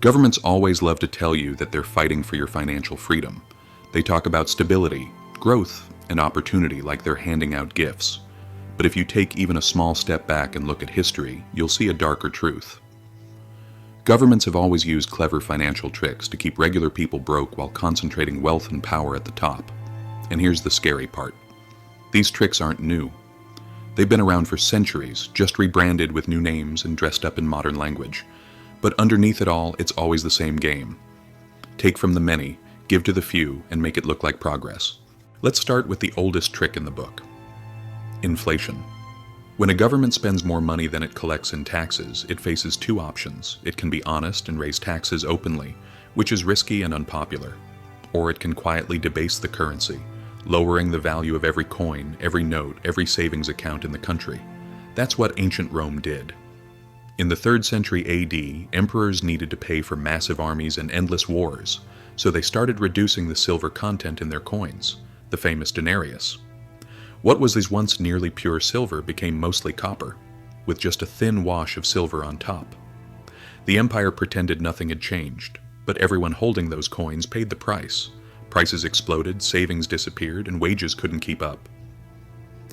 Governments always love to tell you that they're fighting for your financial freedom. They talk about stability, growth, and opportunity like they're handing out gifts. But if you take even a small step back and look at history, you'll see a darker truth. Governments have always used clever financial tricks to keep regular people broke while concentrating wealth and power at the top. And here's the scary part. These tricks aren't new. They've been around for centuries, just rebranded with new names and dressed up in modern language. But underneath it all, it's always the same game. Take from the many, give to the few, and make it look like progress. Let's start with the oldest trick in the book. Inflation. When a government spends more money than it collects in taxes, it faces two options. It can be honest and raise taxes openly, which is risky and unpopular. Or it can quietly debase the currency, lowering the value of every coin, every note, every savings account in the country. That's what ancient Rome did. In the 3rd century AD, emperors needed to pay for massive armies and endless wars, so they started reducing the silver content in their coins, the famous denarius. What was this once nearly pure silver became mostly copper, with just a thin wash of silver on top. The empire pretended nothing had changed, but everyone holding those coins paid the price. Prices exploded, savings disappeared, and wages couldn't keep up.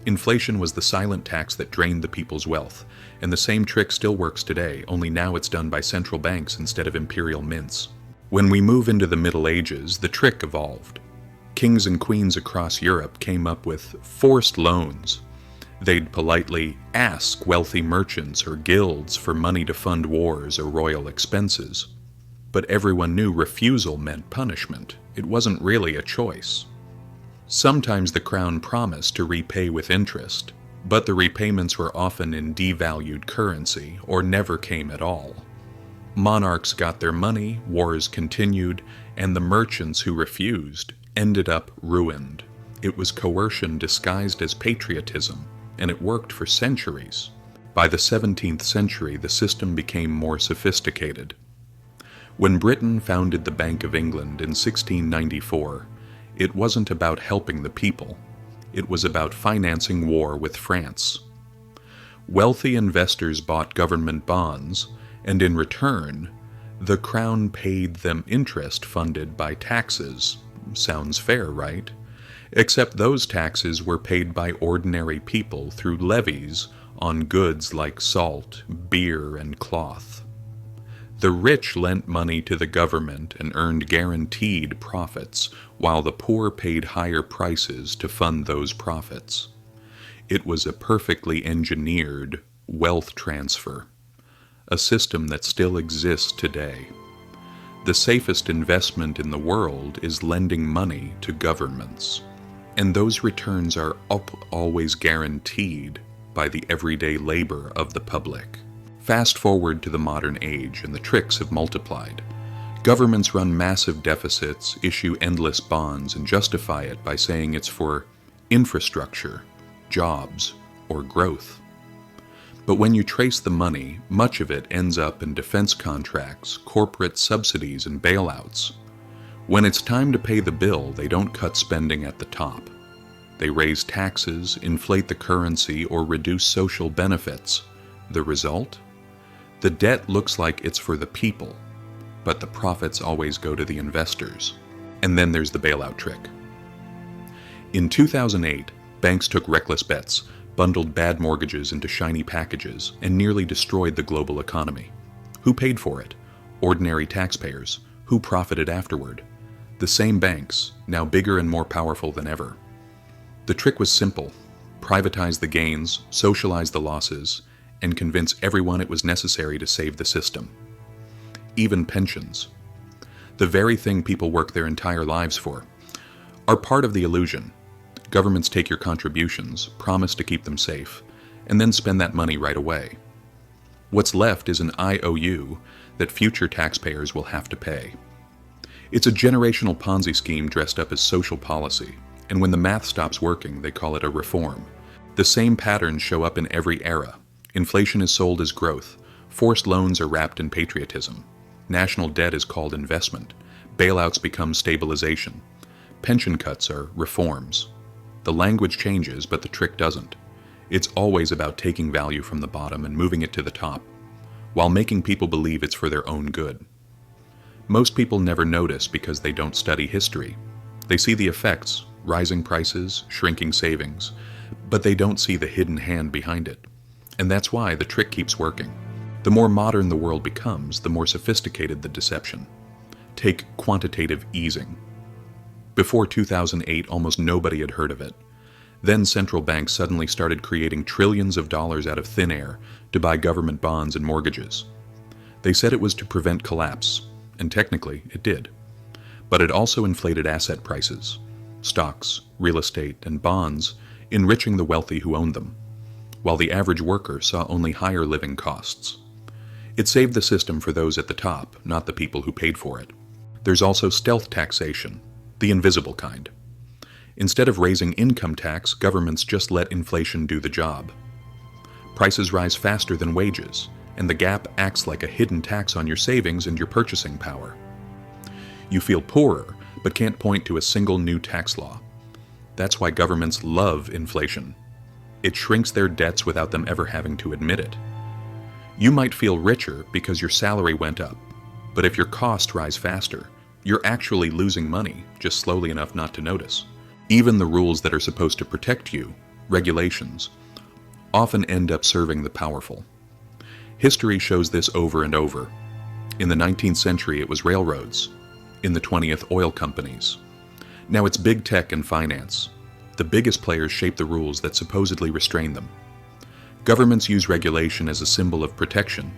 Inflation was the silent tax that drained the people's wealth, and the same trick still works today, only now it's done by central banks instead of imperial mints. When we move into the Middle Ages, the trick evolved. Kings and queens across Europe came up with forced loans. They'd politely ask wealthy merchants or guilds for money to fund wars or royal expenses. But everyone knew refusal meant punishment. It wasn't really a choice. Sometimes the crown promised to repay with interest, but the repayments were often in devalued currency or never came at all. Monarchs got their money, wars continued, and the merchants who refused ended up ruined. It was coercion disguised as patriotism, and it worked for centuries. By the 17th century, the system became more sophisticated. When Britain founded the Bank of England in 1694, it wasn't about helping the people. It was about financing war with France. Wealthy investors bought government bonds, and in return, the crown paid them interest funded by taxes. Sounds fair, right? Except those taxes were paid by ordinary people through levies on goods like salt, beer, and cloth. The rich lent money to the government and earned guaranteed profits, while the poor paid higher prices to fund those profits. It was a perfectly engineered wealth transfer, a system that still exists today. The safest investment in the world is lending money to governments, and those returns are always guaranteed by the everyday labor of the public. Fast forward to the modern age, and the tricks have multiplied. Governments run massive deficits, issue endless bonds, and justify it by saying it's for infrastructure, jobs, or growth. But when you trace the money, much of it ends up in defense contracts, corporate subsidies, and bailouts. When it's time to pay the bill, they don't cut spending at the top. They raise taxes, inflate the currency, or reduce social benefits. The result? The debt looks like it's for the people, but the profits always go to the investors. And then there's the bailout trick. In 2008, banks took reckless bets, bundled bad mortgages into shiny packages, and nearly destroyed the global economy. Who paid for it? Ordinary taxpayers. Who profited afterward? The same banks, now bigger and more powerful than ever. The trick was simple. Privatize the gains, socialize the losses, and convince everyone it was necessary to save the system. Even pensions, the very thing people work their entire lives for, are part of the illusion. Governments take your contributions, promise to keep them safe, and then spend that money right away. What's left is an IOU that future taxpayers will have to pay. It's a generational Ponzi scheme dressed up as social policy, and when the math stops working, they call it a reform. The same patterns show up in every era. Inflation is sold as growth. Forced loans are wrapped in patriotism. National debt is called investment. Bailouts become stabilization. Pension cuts are reforms. The language changes, but the trick doesn't. It's always about taking value from the bottom and moving it to the top, while making people believe it's for their own good. Most people never notice because they don't study history. They see the effects, rising prices, shrinking savings, but they don't see the hidden hand behind it. And that's why the trick keeps working. The more modern the world becomes, the more sophisticated the deception. Take quantitative easing. Before 2008, almost nobody had heard of it. Then central banks suddenly started creating trillions of dollars out of thin air to buy government bonds and mortgages. They said it was to prevent collapse, and technically it did. But it also inflated asset prices, stocks, real estate, and bonds, enriching the wealthy who owned them, while the average worker saw only higher living costs. It saved the system for those at the top, not the people who paid for it. There's also stealth taxation, the invisible kind. Instead of raising income tax, governments just let inflation do the job. Prices rise faster than wages, and the gap acts like a hidden tax on your savings and your purchasing power. You feel poorer, but can't point to a single new tax law. That's why governments love inflation. It shrinks their debts without them ever having to admit it. You might feel richer because your salary went up, but if your costs rise faster, you're actually losing money, just slowly enough not to notice. Even the rules that are supposed to protect you, regulations, often end up serving the powerful. History shows this over and over. In the 19th century, it was railroads. In the 20th, oil companies. Now it's big tech and finance. The biggest players shape the rules that supposedly restrain them. Governments use regulation as a symbol of protection,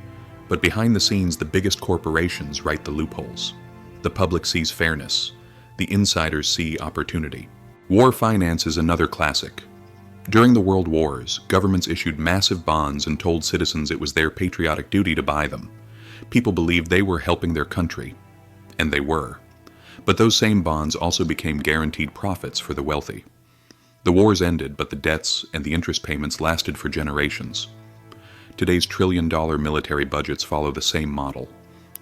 but behind the scenes, the biggest corporations write the loopholes. The public sees fairness. The insiders see opportunity. War finance is another classic. During the World Wars, governments issued massive bonds and told citizens it was their patriotic duty to buy them. People believed they were helping their country, and they were. But those same bonds also became guaranteed profits for the wealthy. The wars ended, but the debts and the interest payments lasted for generations. Today's trillion-dollar military budgets follow the same model,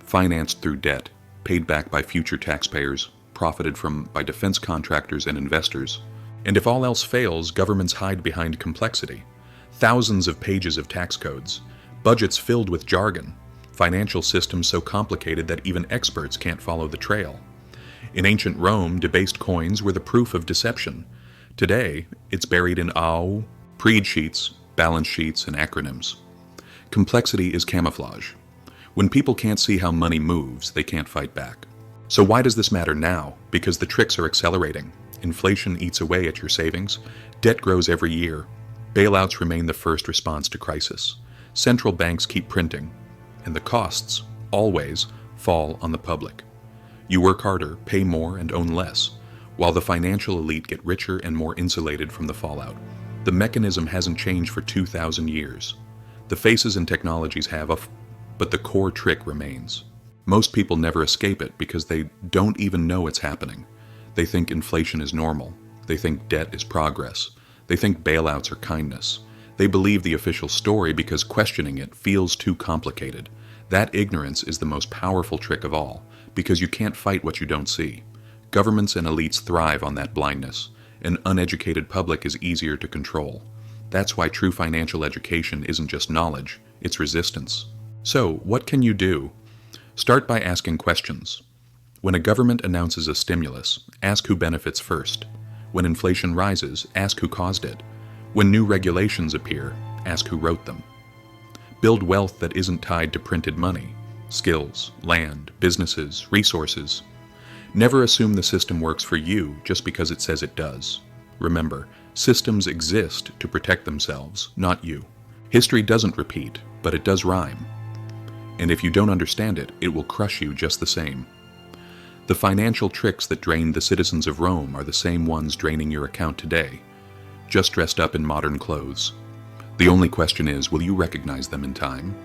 financed through debt, paid back by future taxpayers, profited from by defense contractors and investors. And if all else fails, governments hide behind complexity. Thousands of pages of tax codes, budgets filled with jargon, financial systems so complicated that even experts can't follow the trail. In ancient Rome, debased coins were the proof of deception. Today, it's buried in preed sheets, balance sheets, and acronyms. Complexity is camouflage. When people can't see how money moves, they can't fight back. So why does this matter now? Because the tricks are accelerating. Inflation eats away at your savings. Debt grows every year. Bailouts remain the first response to crisis. Central banks keep printing. And the costs, always, fall on the public. You work harder, pay more, and own less, while the financial elite get richer and more insulated from the fallout. The mechanism hasn't changed for 2,000 years. The faces and technologies have, but the core trick remains. Most people never escape it because they don't even know it's happening. They think inflation is normal. They think debt is progress. They think bailouts are kindness. They believe the official story because questioning it feels too complicated. That ignorance is the most powerful trick of all, because you can't fight what you don't see. Governments and elites thrive on that blindness. An uneducated public is easier to control. That's why true financial education isn't just knowledge, it's resistance. So, what can you do? Start by asking questions. When a government announces a stimulus, ask who benefits first. When inflation rises, ask who caused it. When new regulations appear, ask who wrote them. Build wealth that isn't tied to printed money. Skills, land, businesses, resources. Never assume the system works for you just because it says it does. Remember, systems exist to protect themselves, not you. History doesn't repeat, but it does rhyme. And if you don't understand it, it will crush you just the same. The financial tricks that drained the citizens of Rome are the same ones draining your account today, just dressed up in modern clothes. The only question is, will you recognize them in time?